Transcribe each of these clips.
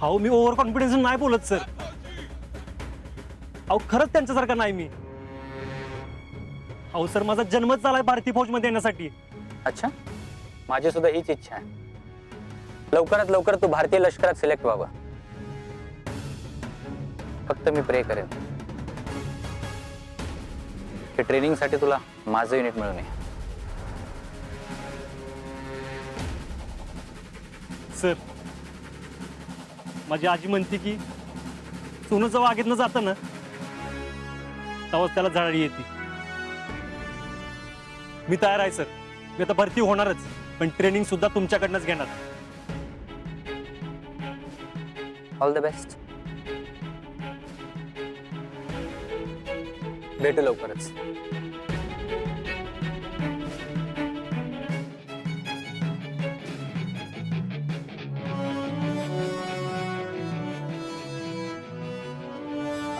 अहो मी over confidence नाही बोलत सर. अहो खरंच त्यांच्यासारखा नाही मी. अहो सर माझा जन्मच झालाय भारतीय फौजमध्ये येण्यासाठी. अच्छा, माझी सुद्धा हीच इच्छा आहे. लवकरात लवकर तू भारतीय लष्करात सिलेक्ट व्हावं. फक्त मी प्रे करेन की ट्रेनिंगसाठी तुला माझं युनिट मिळू नये. सर माझी आजी म्हणते की सोनं जेव्हा आगीतनं जातं ना तेव्हाच त्याला झळाळी येते. मी तयार आहे सर. मी आता भरती होणारच, पण ट्रेनिंग सुद्धा तुमच्याकडनंच घेणार. All the best. भेटू लवकरच.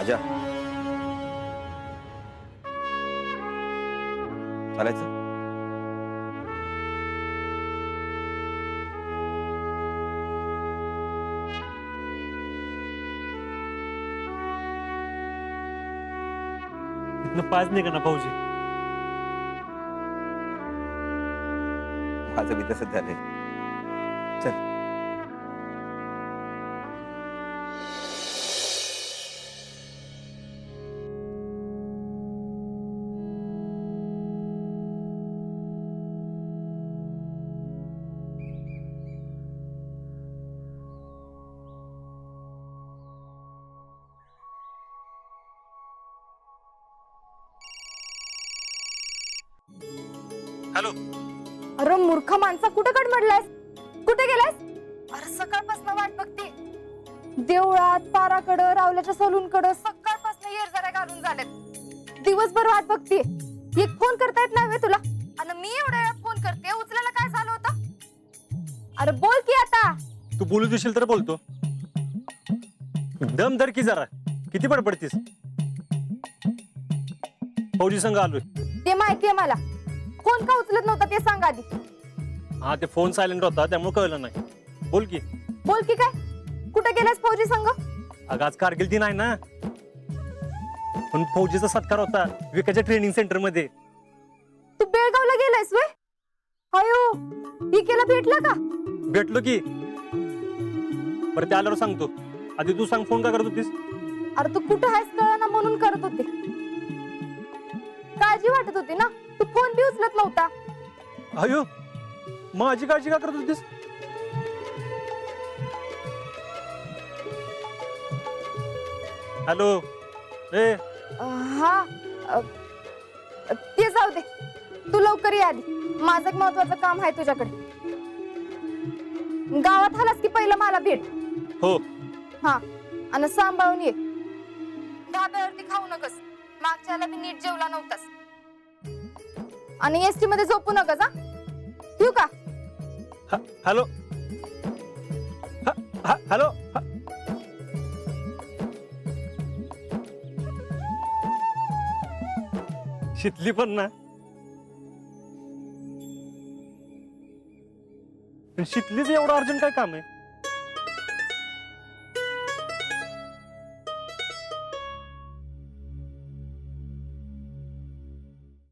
आजा चालायचं. इथनं पाच निघा ना फौजी. माझं बी तसंच झालंय. चल. हॅलो. अरे मूर्ख माणसा, कुठे कडमडलायस? कुठे गेलायस? अरे सकाळपासून वाट बघते. देवळात, पाराकडं, रावल्याच्या सलूनकडं सकाळपासून येर जरा घालून झालेत. दिवसभर वाट बघते. एक फोन करता येत नाही तुला? आणि मी एवढ्या वेळा फोन करते, उचलायला काय झालं होतं? अरे बोल की आता. तू बोलू देशील तर बोलतो. दम धर की जरा. किती बडबडतीस? फौजी संघ आलोय. ते माहितीये मला. फोन का उचलत नव्हता ते सांग आधी. हा ते फोन सायलेंट होता त्यामुळे कळलं नाही. बोल की. बोल की काय? कुठे गेलास फौजी संघ? अगं आज कारगिल दिन आहे ना, पण फौजीचा सत्कार होता विकाच्या ट्रेनिंग सेंटर मध्ये. तू बेळगावला गेलायस वे? अयो, केला भेटला का? भेटलो की. बरं ते आल्यावर सांगतो. आधी तू सांग फोन का करत होतीस? अरे तू कुठं आहेस कळना म्हणून करत होते. काळजी वाटत होती ना, तू फोन बी उचलत नव्हता. अयो, माझी काळजी का करत होतीस? हॅलो. ए हा ते जाऊ दे, तू लवकर ये आधी. माझं एक महत्वाचं काम आहे तुझ्याकडे. गावात आलास की पहिलं मला भेट. हो. हा, आणि सांभाळून ये. ढाब्यावरती खाऊ नकस. मागच्याला मी नीट जेवला नव्हतास. आणि एसटी मध्ये झोपू नकस. हा, ठेवू का? हॅलो. हॅलो. शितली पण ना. शितलीच एवढं अर्जंट काय काम आहे?